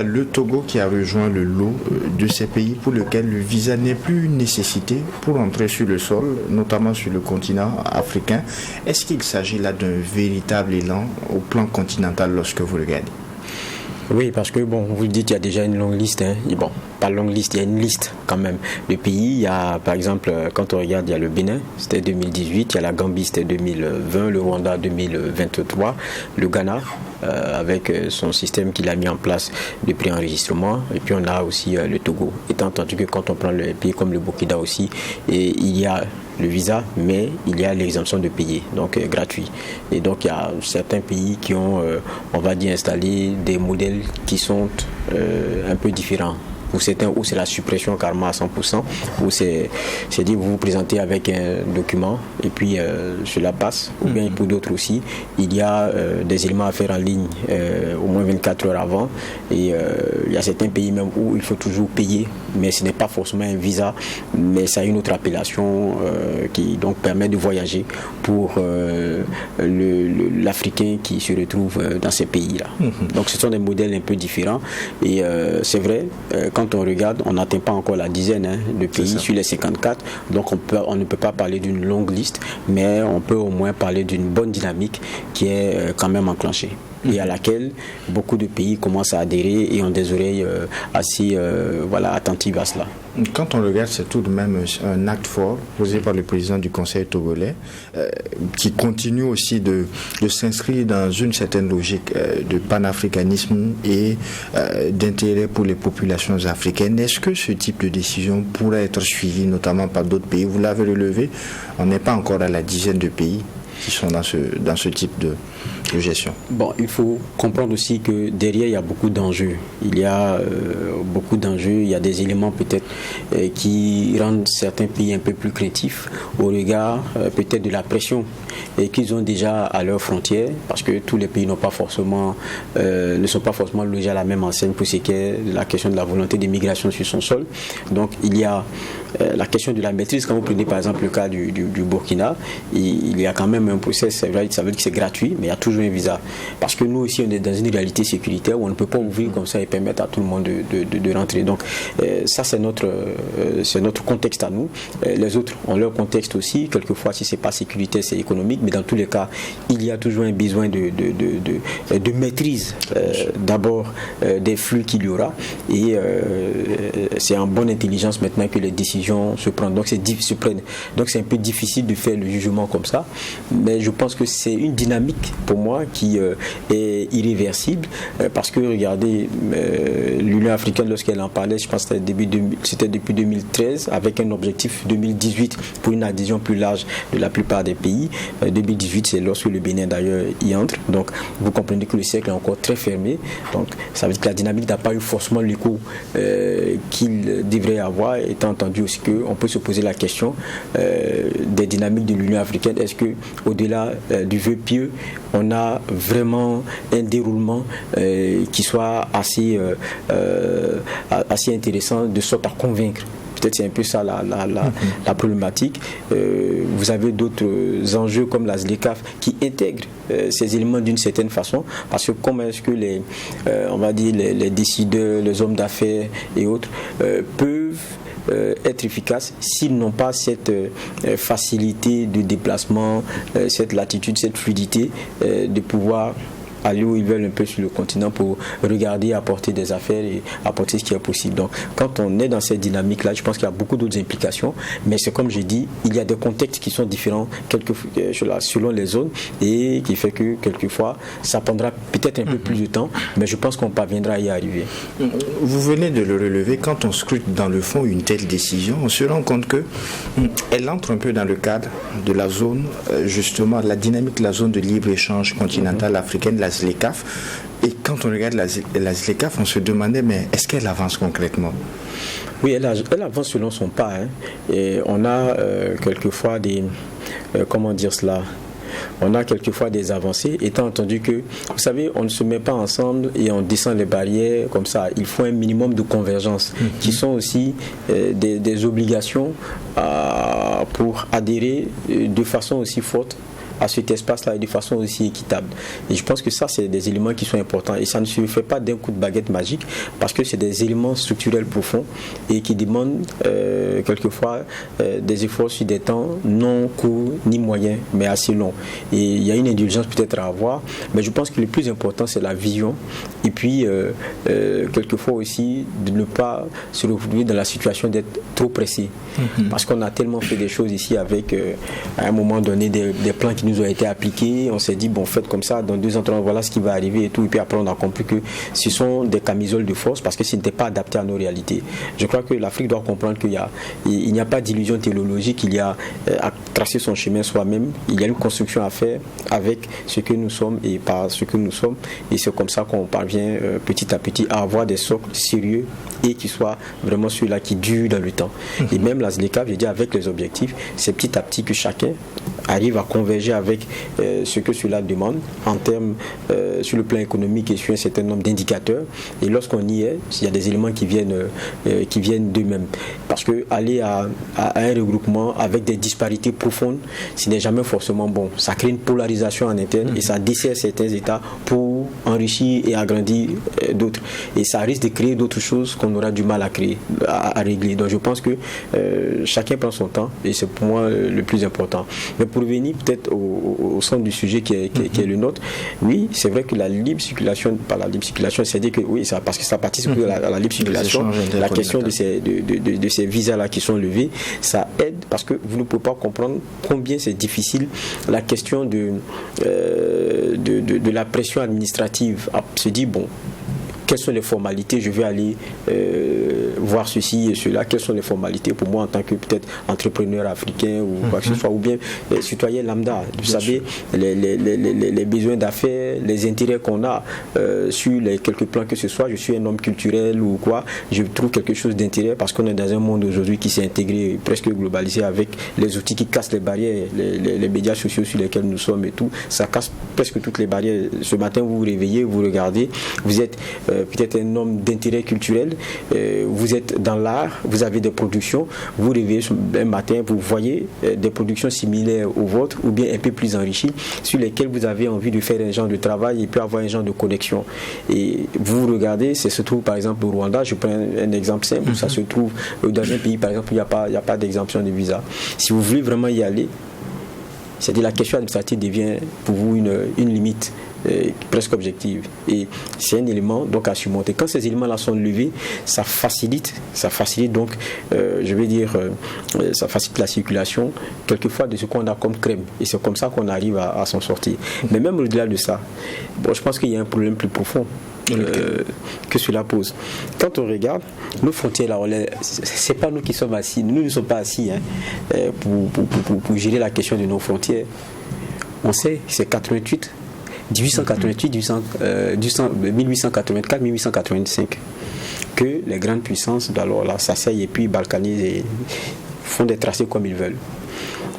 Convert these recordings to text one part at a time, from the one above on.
le Togo qui a rejoint le lot de ces pays pour lesquels le visa n'est plus une nécessité pour entrer sur le sol, notamment sur le continent africain. Est-ce qu'il s'agit là d'un véritable élan au plan continental lorsque vous le regardez? Oui, parce que vous dites qu'il y a déjà une longue liste. Bon, pas longue liste, il y a une liste quand même de pays. Il y a, par exemple, quand on regarde, il y a le Bénin, c'était 2018, il y a la Gambie, c'était 2020, le Rwanda 2023, le Ghana, avec son système qu'il a mis en place de préenregistrement, et puis on a aussi le Togo. Étant entendu que quand on prend le pays comme le Burkina aussi, il y a le visa, mais il y a l'exemption de payer, donc gratuit. Et donc il y a certains pays qui ont, on va dire, installé des modèles qui sont un peu différents. Pour certains, où c'est la suppression carrément à 100%, où c'est dit vous vous présentez avec un document et puis cela passe, ou bien pour d'autres aussi, il y a des éléments à faire en ligne au moins 24 heures avant, et il y a certains pays même où il faut toujours payer, mais ce n'est pas forcément un visa, mais ça a une autre appellation qui donc permet de voyager pour l'Africain qui se retrouve dans ces pays-là. Donc ce sont des modèles un peu différents, et c'est vrai, quand on regarde, on n'atteint pas encore la dizaine de pays sur les 54, donc on ne peut pas parler d'une longue liste, mais on peut au moins parler d'une bonne dynamique qui est quand même enclenchée, et à laquelle beaucoup de pays commencent à adhérer et ont des oreilles assez attentives à cela. Quand on regarde, c'est tout de même un acte fort posé par le président du Conseil togolais, qui continue aussi de s'inscrire dans une certaine logique de panafricanisme et d'intérêt pour les populations africaines. Est-ce que ce type de décision pourrait être suivi notamment par d'autres pays? Vous l'avez relevé, on n'est pas encore à la dizaine de pays qui sont dans ce type de gestion. Bon, il faut comprendre aussi que derrière, il y a beaucoup d'enjeux. Il y a beaucoup d'enjeux, il y a des éléments peut-être qui rendent certains pays un peu plus craintifs au regard peut-être de la pression qu'ils ont déjà à leurs frontières, parce que tous les pays ne sont pas forcément logés à la même enseigne pour ce qui est la question de la volonté d'immigration sur son sol. Donc il y a la question de la maîtrise. Quand vous prenez par exemple le cas du Burkina, il y a quand même un process, ça veut dire que c'est gratuit, mais il y a toujours un visa. Parce que nous aussi, on est dans une réalité sécuritaire où on ne peut pas ouvrir comme ça et permettre à tout le monde de rentrer. Donc ça, c'est notre contexte à nous. Les autres ont leur contexte aussi. Quelquefois, si ce n'est pas sécuritaire, c'est économique, mais dans tous les cas, il y a toujours un besoin de maîtrise d'abord des flux qu'il y aura, et c'est en bonne intelligence maintenant que les décisions se prennent. Donc c'est un peu difficile de faire le jugement comme ça, mais je pense que c'est une dynamique pour moi qui est irréversible, parce que regardez, l'Union africaine, lorsqu'elle en parlait, je pense que c'était depuis 2013 avec un objectif 2018 pour une adhésion plus large de la plupart des pays. 2018, c'est lorsque le Bénin d'ailleurs y entre. Donc vous comprenez que le cercle est encore très fermé. Donc ça veut dire que la dynamique n'a pas eu forcément l'écho qu'il devrait avoir, étant entendu aussi qu'on peut se poser la question des dynamiques de l'Union africaine. Est-ce que au-delà du vœu pieux, on a vraiment un déroulement qui soit assez intéressant, de sorte à convaincre? Peut-être c'est un peu ça la problématique. Vous avez d'autres enjeux comme la ZLECAf qui intègrent ces éléments d'une certaine façon, parce que comment est-ce que les décideurs, les hommes d'affaires et autres peuvent être efficaces s'ils n'ont pas cette facilité de déplacement, cette latitude, cette fluidité de pouvoir aller où ils veulent un peu sur le continent pour regarder, apporter des affaires et apporter ce qui est possible. Donc quand on est dans cette dynamique-là, je pense qu'il y a beaucoup d'autres implications, mais c'est comme j'ai dit, il y a des contextes qui sont différents selon les zones, et qui fait que quelquefois ça prendra peut-être un peu plus de temps, mais je pense qu'on parviendra à y arriver. Vous venez de le relever, quand on scrute dans le fond une telle décision, on se rend compte qu'elle entre un peu dans le cadre de la zone, justement la dynamique de la zone de libre-échange continentale africaine, la ZLECAf. Et quand on regarde la ZLECAf, on se demandait, mais est-ce qu'elle avance concrètement? Oui, elle avance selon son pas. Et on a quelquefois on a quelquefois des avancées, étant entendu que, vous savez, on ne se met pas ensemble et on descend les barrières comme ça. Il faut un minimum de convergence, qui sont aussi des obligations pour adhérer de façon aussi forte à cet espace-là et de façon aussi équitable. Et je pense que ça, c'est des éléments qui sont importants. Et ça ne se fait pas d'un coup de baguette magique, parce que c'est des éléments structurels profonds et qui demandent quelquefois des efforts sur des temps non courts ni moyens, mais assez longs. Et il y a une indulgence peut-être à avoir, mais je pense que le plus important, c'est la vision. Et puis, quelquefois aussi, de ne pas se retrouver dans la situation d'être trop pressé. Parce qu'on a tellement fait des choses ici avec, à un moment donné, des plans qui nous ont été appliqués. On s'est dit, bon, faites comme ça, dans 2 ans, 3 ans, voilà ce qui va arriver et tout. Et puis après, on a compris que ce sont des camisoles de force parce que ce n'était pas adapté à nos réalités. Je crois que l'Afrique doit comprendre qu'il n'y a pas d'illusion théologique, il y a à tracer son chemin soi-même, il y a une construction à faire avec ce que nous sommes et par ce que nous sommes. Et c'est comme ça qu'on parvient petit à petit à avoir des socles sérieux et qui soient vraiment ceux-là qui durent dans le temps. Et même la ZLECAf, je dis avec les objectifs, c'est petit à petit que chacun arrive à converger avec ce que cela demande en termes sur le plan économique et sur un certain nombre d'indicateurs. Et lorsqu'on y est, il y a des éléments qui viennent d'eux-mêmes. Parce que aller à un regroupement avec des disparités profondes, ce n'est jamais forcément bon. Ça crée une polarisation en interne et ça dessert certains États pour enrichir et agrandir d'autres. Et ça risque de créer d'autres choses qu'on aura du mal à régler. Donc je pense que chacun prend son temps et c'est pour moi le plus important. Mais pour revenir peut-être au centre du sujet qui est le nôtre, oui, c'est vrai que la libre circulation, pas la libre circulation, c'est-à-dire que oui, ça, parce que ça participe à la libre circulation, la question de ces visas-là qui sont levés, ça aide parce que vous ne pouvez pas comprendre combien c'est difficile la question de la pression administrative. Se dire, bon, quelles sont les formalités, je vais aller voir ceci et cela, quelles sont les formalités pour moi en tant que peut-être entrepreneur africain ou quoi que ce soit, ou bien citoyen lambda. Vous savez, les besoins d'affaires, les intérêts qu'on a sur les quelques plans que ce soit, je suis un homme culturel ou quoi, je trouve quelque chose d'intérêt parce qu'on est dans un monde aujourd'hui qui s'est intégré, presque globalisé avec les outils qui cassent les barrières, les médias sociaux sur lesquels nous sommes et tout, ça casse presque toutes les barrières. Ce matin, vous vous réveillez, vous regardez, vous êtes peut-être un homme d'intérêt culturel, vous êtes dans l'art, vous avez des productions, vous réveillez un matin, vous voyez des productions similaires aux vôtres ou bien un peu plus enrichies sur lesquelles vous avez envie de faire un genre de travail et puis avoir un genre de connexion. Et vous regardez, ça se trouve par exemple au Rwanda, je prends un exemple simple, ça se trouve dans un pays par exemple où il n'y a pas d'exemption de visa. Si vous voulez vraiment y aller, c'est-à-dire la question administrative devient pour vous une limite presque objective. Et c'est un élément donc à surmonter. Quand ces éléments-là sont levés, ça facilite donc, je vais dire, ça facilite la circulation, quelquefois de ce qu'on a comme crème. Et c'est comme ça qu'on arrive à s'en sortir. Mais même au-delà de ça, bon, je pense qu'il y a un problème plus profond. Que cela pose. Quand on regarde nos frontières là, c'est pas nous qui sommes assis, nous ne sommes pas assis pour gérer la question de nos frontières. On sait, c'est 1884-1885 que les grandes puissances d'alors là s'asseyent et puis balkanisent et font des tracés comme ils veulent.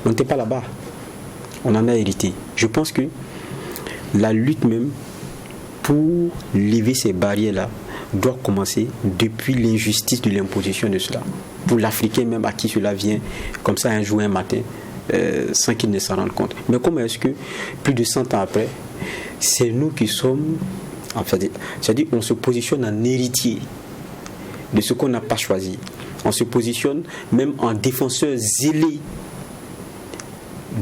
On n'était pas là-bas, on en a hérité. Je pense que la lutte même pour lever ces barrières-là doit commencer depuis l'injustice de l'imposition de cela. Pour l'Africain même à qui cela vient, comme ça un jour, un matin, sans qu'il ne s'en rende compte. Mais comment est-ce que, plus de 100 ans après, c'est nous qui sommes, en fait, c'est-à-dire on se positionne en héritier de ce qu'on n'a pas choisi. On se positionne même en défenseur zélé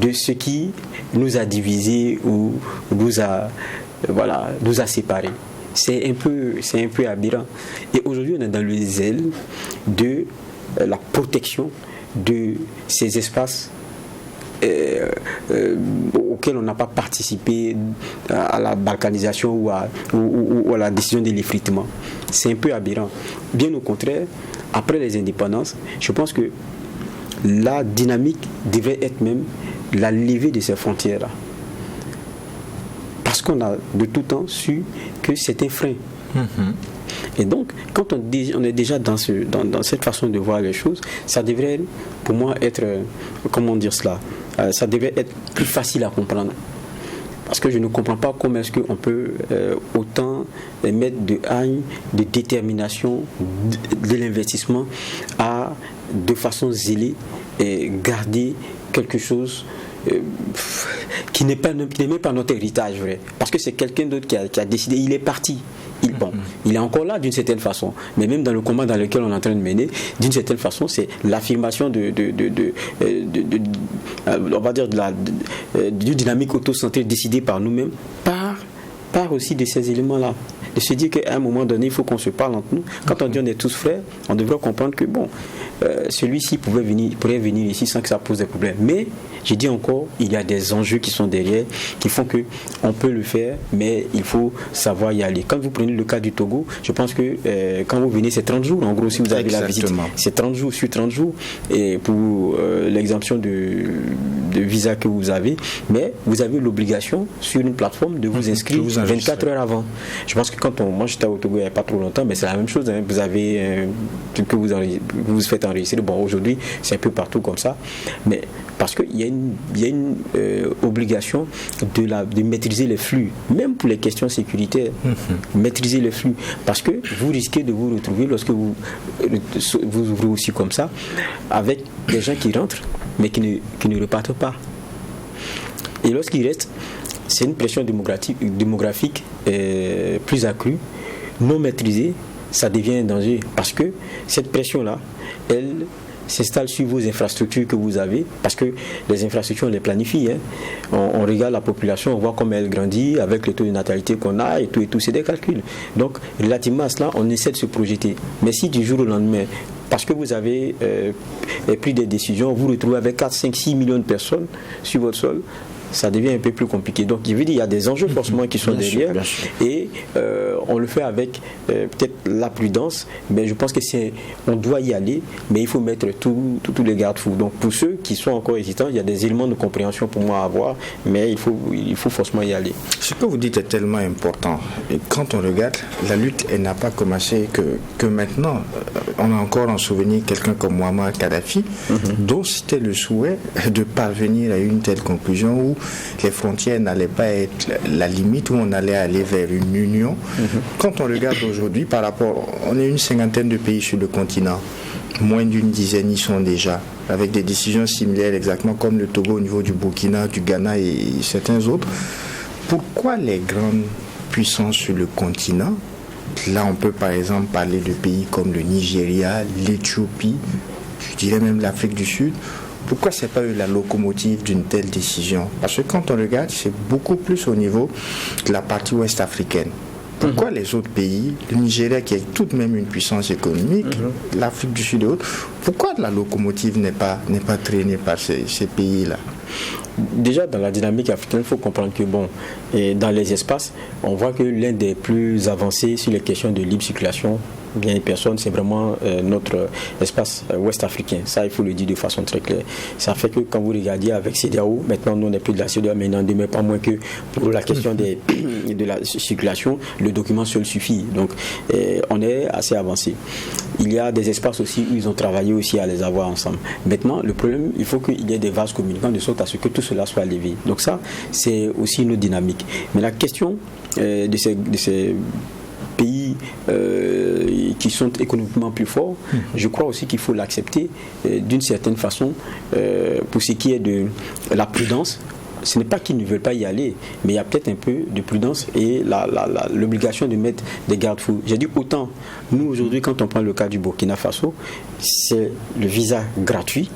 de ce qui nous a divisés ou nous a séparés. C'est un peu aberrant. Et aujourd'hui, on est dans le zèle de la protection de ces espaces auxquels on n'a pas participé à la balkanisation ou à la décision de l'effritement. C'est un peu aberrant. Bien au contraire, après les indépendances, je pense que la dynamique devrait être même la levée de ces frontières-là. Parce qu'on a de tout temps su que c'est un frein. Et donc, quand on est déjà dans cette façon de voir les choses, ça devrait, pour moi, être, comment dire cela, ça devrait être plus facile à comprendre. Parce que je ne comprends pas comment est-ce qu'on peut autant mettre de haine, de détermination, de l'investissement à, de façon zélée, garder quelque chose qui n'est même pas notre héritage, vrai. Parce que c'est quelqu'un d'autre qui a décidé, il est parti. Il est encore là d'une certaine façon, mais même dans le combat dans lequel on est en train de mener, d'une certaine façon, c'est l'affirmation on va dire du dynamique auto-centrée décidée par nous-mêmes, par aussi de ces éléments-là. De se dire qu'à un moment donné, il faut qu'on se parle entre nous. Quand on dit on est tous frères, on devrait comprendre que celui-ci pourrait venir ici sans que ça pose des problèmes. Mais, j'ai dit encore, il y a des enjeux qui sont derrière, qui font qu'on peut le faire, mais il faut savoir y aller. Quand vous prenez le cas du Togo, je pense que quand vous venez, c'est 30 jours. En gros, si vous avez la visite, c'est 30 jours sur 30 jours. Et pour l'exemption de visa que vous avez, mais vous avez l'obligation sur une plateforme de vous inscrire 24 heures avant. Je pense que moi j'étais au Togo il n'y a pas trop longtemps, mais c'est la même chose. Hein. Vous avez que vous faites enregistrer. Bon, aujourd'hui, c'est un peu partout comme ça. Mais parce qu'il y a une obligation de maîtriser les flux, même pour les questions sécuritaires. Maîtriser les flux. Parce que vous risquez de vous retrouver lorsque vous ouvrez aussi comme ça, avec des gens qui rentrent, mais qui ne repartent pas. Et lorsqu'ils restent, c'est une pression démographique plus accrue, non maîtrisée, ça devient un danger. Parce que cette pression-là, elle s'installe sur vos infrastructures que vous avez, parce que les infrastructures, on les planifie. Hein. On regarde la population, on voit comment elle grandit, avec le taux de natalité qu'on a, et tout, c'est des calculs. Donc, relativement à cela, on essaie de se projeter. Mais si du jour au lendemain, parce que vous avez pris des décisions, vous vous retrouvez avec 4, 5, 6 millions de personnes sur votre sol, ça devient un peu plus compliqué. Donc, je veux dire, il y a des enjeux forcément qui sont derrière, et on le fait avec peut-être la prudence, mais je pense que on doit y aller, mais il faut mettre tous les garde-fous. Donc, pour ceux qui sont encore hésitants, il y a des éléments de compréhension pour moi à avoir, mais il faut forcément y aller. Ce que vous dites est tellement important. Et quand on regarde, la lutte, elle n'a pas commencé que maintenant. On a encore en souvenir quelqu'un comme Muammar Kadhafi, dont c'était le souhait de parvenir à une telle conclusion où les frontières n'allaient pas être la limite, où on allait aller vers une union. Quand on regarde aujourd'hui, par rapport, on est une 50aine de pays sur le continent, moins d'une dizaine y sont déjà, avec des décisions similaires exactement comme le Togo au niveau du Burkina, du Ghana et certains autres. Pourquoi les grandes puissances sur le continent, là on peut par exemple parler de pays comme le Nigeria, l'Éthiopie, je dirais même l'Afrique du Sud, pourquoi c'est pas eux la locomotive d'une telle décision? Parce que quand on regarde, c'est beaucoup plus au niveau de la partie ouest africaine. Pourquoi les autres pays, le Nigeria qui est tout de même une puissance économique, l'Afrique du Sud et autres, pourquoi la locomotive n'est pas traînée par ces pays-là? Déjà, dans la dynamique africaine, il faut comprendre que, dans les espaces, on voit que l'un des plus avancés sur les questions de libre circulation, bien des personnes, c'est vraiment notre espace ouest africain. Ça, il faut le dire de façon très claire. Ça fait que quand vous regardez avec CEDEAO, maintenant nous on n'est plus de la CEDEAO, mais il n'en demeure pas moins que pour la question de la circulation, le document seul suffit. Donc on est assez avancé. Il y a des espaces aussi où ils ont travaillé aussi à les avoir ensemble. Maintenant, le problème, il faut qu'il y ait des vases communicants de sorte à ce que tout cela soit levé. Donc ça, c'est aussi une autre dynamique. Mais la question de ces pays qui sont économiquement plus forts, je crois aussi qu'il faut l'accepter d'une certaine façon pour ce qui est de la prudence. Ce n'est pas qu'ils ne veulent pas y aller, mais il y a peut-être un peu de prudence et l'obligation de mettre des garde-fous. J'ai dit autant, nous aujourd'hui, quand on prend le cas du Burkina Faso, c'est le visa gratuit,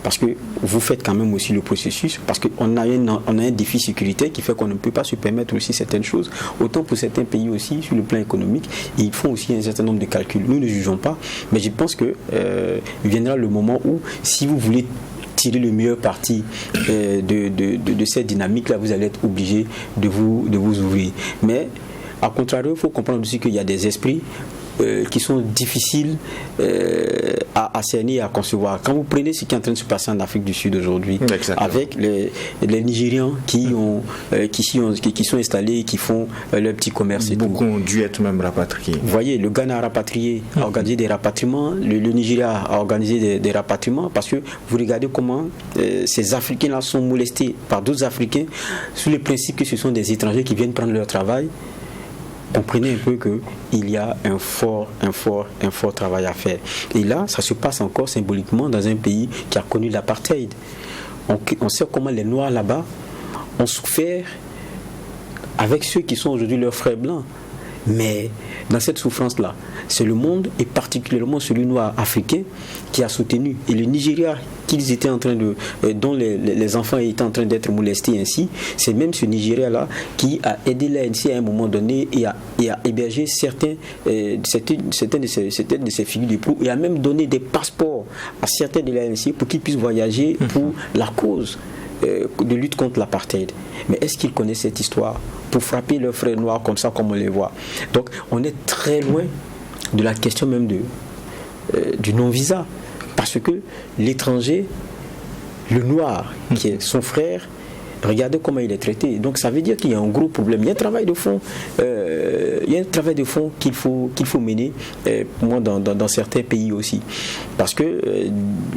parce que vous faites quand même aussi le processus, parce qu'on a un défi sécuritaire qui fait qu'on ne peut pas se permettre aussi certaines choses. Autant pour certains pays aussi, sur le plan économique, ils font aussi un certain nombre de calculs. Nous ne jugeons pas, mais je pense qu'il viendra le moment où, si vous voulez tirer le meilleur parti de cette dynamique-là, vous allez être obligé de vous ouvrir. Mais, à contrario, il faut comprendre aussi qu'il y a des esprits qui sont difficiles à cerner et à concevoir. Quand vous prenez ce qui est en train de se passer en Afrique du Sud aujourd'hui, avec les Nigérians qui sont installés et qui font leur petit commerce et beaucoup ont dû être même rapatriés. Vous voyez, le Ghana a rapatrié, a organisé des rapatriements, le Nigeria a organisé des rapatriements, parce que vous regardez comment ces Africains-là sont molestés par d'autres Africains sous le principe que ce sont des étrangers qui viennent prendre leur travail. Comprenez un peu qu'il y a un fort travail à faire. Et là, ça se passe encore symboliquement dans un pays qui a connu l'apartheid, On sait comment les Noirs là-bas ont souffert avec ceux qui sont aujourd'hui leurs frères blancs. Mais dans cette souffrance-là, c'est le monde, et particulièrement celui noir africain, qui a soutenu. Et le Nigeria, qu'ils étaient en train dont les enfants étaient en train d'être molestés ainsi, c'est même ce Nigeria-là qui a aidé l'ANC à un moment donné et a hébergé certaines de ces figures de proue, et a même donné des passeports à certains de l'ANC pour qu'ils puissent voyager pour la cause de lutte contre l'apartheid. Mais est-ce qu'ils connaissent cette histoire pour frapper leurs frères noirs comme ça, comme on les voit? Donc on est très loin de la question même du non-visa, parce que l'étranger, le noir qui est son frère, regardez comment il est traité. Donc ça veut dire qu'il y a un gros problème. Il y a un travail de fond, qu'il faut mener, pour moi, dans certains pays aussi. Parce que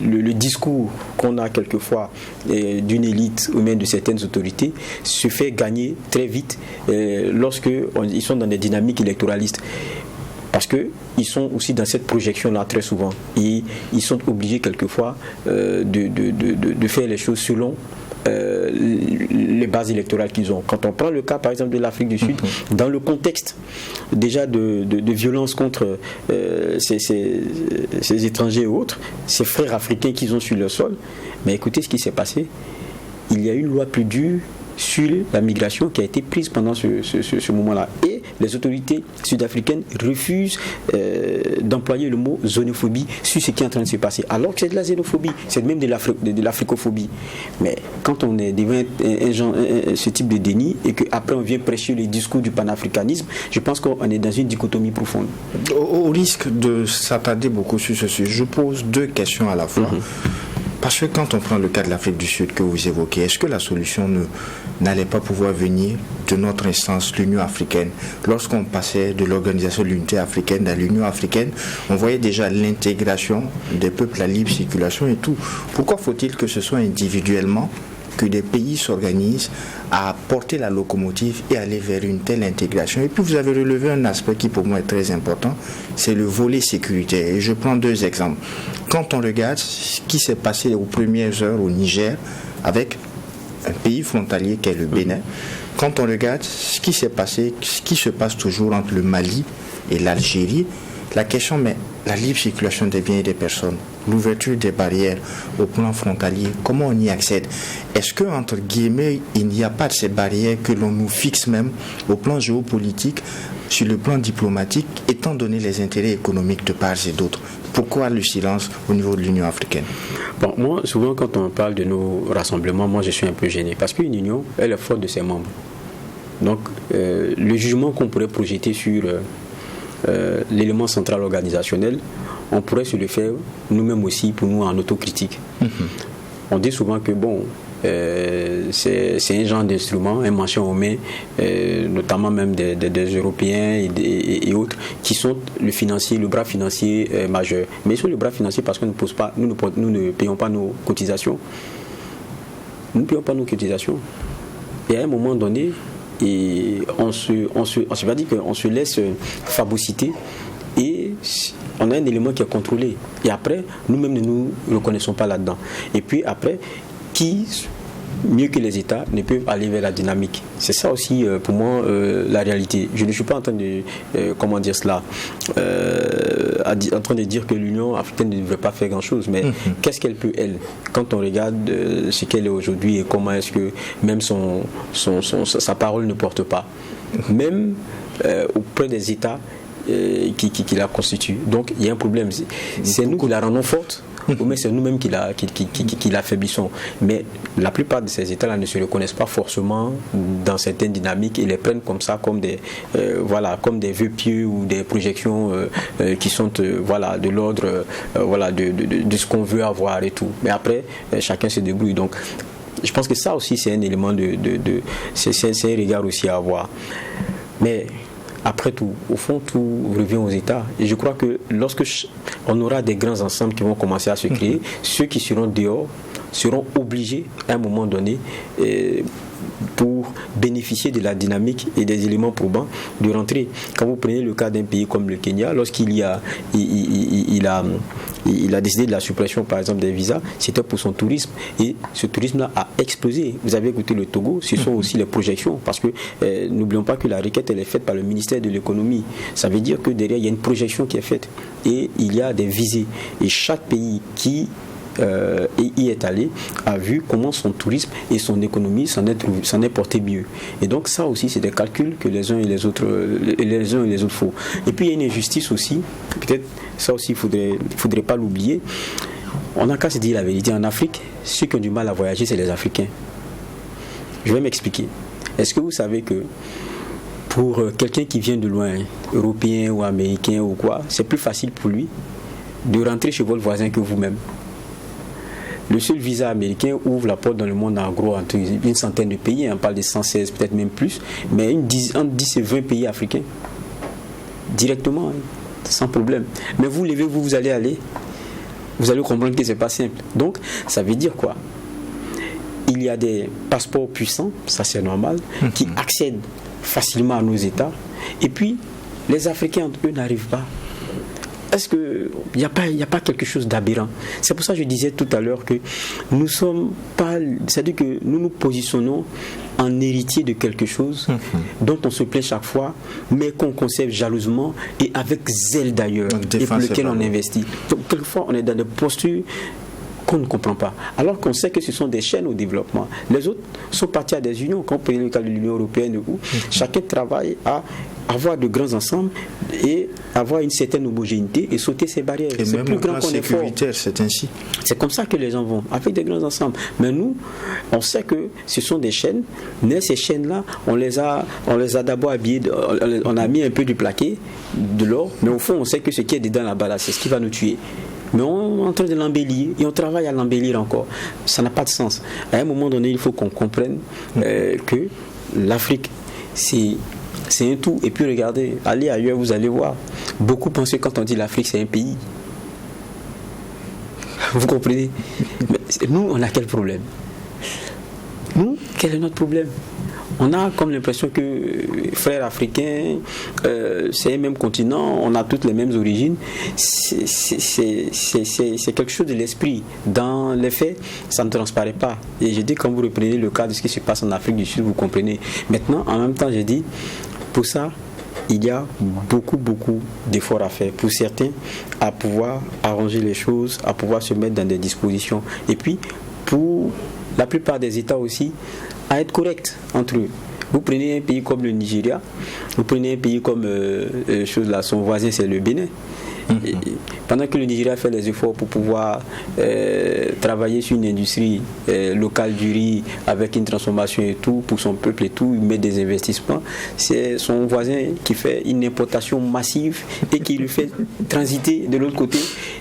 le discours qu'on a quelquefois d'une élite ou même de certaines autorités se fait gagner très vite lorsqu'ils sont dans des dynamiques électoralistes. Parce qu'ils sont aussi dans cette projection-là très souvent. Et ils sont obligés quelquefois de faire les choses selon les bases électorales qu'ils ont. Quand on prend le cas par exemple de l'Afrique du Sud, dans le contexte déjà de violence contre ces étrangers et autres, ces frères africains qu'ils ont sur leur sol, mais écoutez ce qui s'est passé. Il y a une loi plus dure sur la migration qui a été prise pendant ce moment-là. Et les autorités sud-africaines refusent d'employer le mot xénophobie sur ce qui est en train de se passer. Alors que c'est de la xénophobie, c'est même de l'africophobie. Mais quand on est devant ce type de déni et qu'après on vient prêcher les discours du panafricanisme, je pense qu'on est dans une dichotomie profonde. Au risque de s'attarder beaucoup sur ce sujet, je pose deux questions à la fois. Parce que quand on prend le cas de l'Afrique du Sud que vous évoquez, est-ce que la solution n'allait pas pouvoir venir de notre instance, l'Union africaine? Lorsqu'on passait de l'Organisation de l'Unité africaine à l'Union africaine, on voyait déjà l'intégration des peuples, la libre circulation et tout. Pourquoi faut-il que ce soit individuellement que des pays s'organisent à porter la locomotive et aller vers une telle intégration? Et puis vous avez relevé un aspect qui pour moi est très important, c'est le volet sécuritaire. Et je prends deux exemples. Quand on regarde ce qui s'est passé aux premières heures au Niger avec un pays frontalier qu'est le Bénin, quand on regarde ce qui s'est passé, ce qui se passe toujours entre le Mali et l'Algérie, la question, mais la libre circulation des biens et des personnes, l'ouverture des barrières au plan frontalier, comment on y accède? Est-ce que, entre guillemets, il n'y a pas de ces barrières que l'on nous fixe même au plan géopolitique, sur le plan diplomatique, étant donné les intérêts économiques de part et d'autre? Pourquoi le silence au niveau de l'Union africaine? Bon, moi, souvent, quand on parle de nos rassemblements, moi, je suis un peu gêné, parce qu'une union, elle est forte de ses membres. Donc, le jugement qu'on pourrait projeter sur l'élément central organisationnel, on pourrait se le faire nous-mêmes aussi pour nous en autocritique. On dit souvent que bon, c'est un genre d'instrument, un manchon aux mains, notamment même des Européens et autres, qui sont le financier, le bras financier majeur. Mais ils sont le bras financier parce que nous ne payons pas nos cotisations. Nous ne payons pas nos cotisations. Et à un moment donné, on va dire qu'on se laisse phagocyter et on a un élément qui est contrôlé. Et après, nous-mêmes ne nous reconnaissons pas là-dedans. Et puis après, qui, mieux que les États, ne peuvent aller vers la dynamique? C'est ça aussi, pour moi, la réalité. Je ne suis pas en train de, en train de dire que l'Union africaine ne devrait pas faire grand-chose, mais qu'est-ce qu'elle peut, elle, quand on regarde ce qu'elle est aujourd'hui et comment est-ce que même sa parole ne porte pas, même auprès des États qui la constituent. Donc il y a un problème. C'est nous qui la rendons forte, mais c'est nous-mêmes qui l'affaiblissons. Mais la plupart de ces États-là ne se reconnaissent pas forcément dans certaines dynamiques et les prennent comme ça, comme des vœux pieux ou des projections qui sont de l'ordre de ce qu'on veut avoir et tout. Mais après, chacun se débrouille. Donc je pense que ça aussi c'est un élément c'est un regard aussi à avoir. Mais après tout, au fond, tout revient aux États. Et je crois que lorsque on aura des grands ensembles qui vont commencer à se créer, ceux qui seront dehors seront obligés, à un moment donné, pour bénéficier de la dynamique et des éléments probants, de rentrer. Quand vous prenez le cas d'un pays comme le Kenya, lorsqu'il a Il a décidé de la suppression, par exemple, des visas. C'était pour son tourisme. Et ce tourisme-là a explosé. Vous avez écouté le Togo, ce sont aussi les projections. Parce que n'oublions pas que la requête, elle est faite par le ministère de l'économie. Ça veut dire que derrière, il y a une projection qui est faite. Et il y a des visées. Et chaque pays qui y est allé, a vu comment son tourisme et son économie s'en est porté mieux. Et donc ça aussi, c'est des calculs que les uns et les autres font. Et puis il y a une injustice aussi, peut-être ça aussi, il ne faudrait pas l'oublier. On n'a qu'à se dire la vérité. En Afrique, ceux qui ont du mal à voyager, c'est les Africains. Je vais m'expliquer. Est-ce que vous savez que pour quelqu'un qui vient de loin, européen ou américain ou quoi, c'est plus facile pour lui de rentrer chez votre voisin que vous-même? Le seul visa américain ouvre la porte dans le monde en gros entre une centaine de pays, on parle de 116, peut-être même plus, mais entre 10 et 20 pays africains. Directement, sans problème. Mais vous levez, vous allez comprendre que ce n'est pas simple. Donc, ça veut dire quoi? Il y a des passeports puissants, ça c'est normal, qui accèdent facilement à nos États, et puis les Africains entre eux n'arrivent pas. Est-ce qu'il n'y a pas quelque chose d'aberrant? C'est pour ça que je disais tout à l'heure que nous sommes pas, c'est-à-dire que nous nous positionnons en héritier de quelque chose dont on se plaint chaque fois, mais qu'on conserve jalousement et avec zèle d'ailleurs, et pour lequel on investit. Donc quelquefois on est dans des postures qu'on ne comprend pas. Alors qu'on sait que ce sont des chaînes au développement. Les autres sont partis à des unions, comme vous prenez le cas de l'Union européenne, où chacun travaille à avoir de grands ensembles et avoir une certaine homogénéité et sauter ces barrières. Et c'est même plus grand qu'on est fort. C'est ainsi. C'est comme ça que les gens vont, avec des grands ensembles. Mais nous, on sait que ce sont des chaînes, mais ces chaînes-là, on les a d'abord habillées, on a mis un peu du plaqué, de l'or, mais au fond, on sait que ce qui est dedans là-bas, là, c'est ce qui va nous tuer. Mais on est en train de l'embellir et on travaille à l'embellir encore. Ça n'a pas de sens. À un moment donné, il faut qu'on comprenne que l'Afrique, c'est un tout. Et puis regardez, allez ailleurs, vous allez voir. Beaucoup pensent que quand on dit l'Afrique, c'est un pays. Vous comprenez? Mais nous, on a quel problème? Nous, quel est notre problème? On a comme l'impression que frères africains, c'est un même continent, on a toutes les mêmes origines. C'est quelque chose de l'esprit. Dans les faits, ça ne transparaît pas. Et je dis, quand vous reprenez le cas de ce qui se passe en Afrique du Sud, vous comprenez. Maintenant, en même temps, je dis, pour ça, il y a beaucoup d'efforts à faire. Pour certains, à pouvoir arranger les choses, à pouvoir se mettre dans des dispositions. Et puis, pour la plupart des États aussi, à être correct entre eux. Vous prenez un pays comme le Nigeria, vous prenez un pays comme son voisin, c'est le Bénin. Et pendant que le Nigeria fait les efforts pour pouvoir travailler sur une industrie locale du riz avec une transformation et tout pour son peuple et tout, il met des investissements, c'est son voisin qui fait une importation massive et qui le fait transiter de l'autre côté.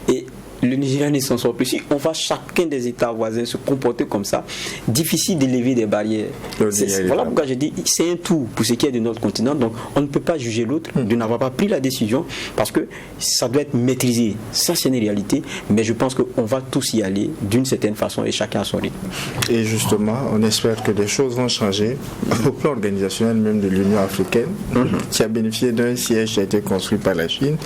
Et le Nigeria ne s'en sort plus. Si on va chacun des États voisins se comporter comme ça, difficile d'élever des barrières. Voilà pourquoi je dis c'est un tout pour ce qui est de notre continent. Donc on ne peut pas juger l'autre de n'avoir pas pris la décision parce que ça doit être maîtrisé. Ça c'est une réalité, mais je pense qu'on va tous y aller d'une certaine façon et chacun à son rythme. Et justement, on espère que des choses vont changer au plan organisationnel même de l'Union africaine qui a bénéficié d'un siège qui a été construit par la Chine.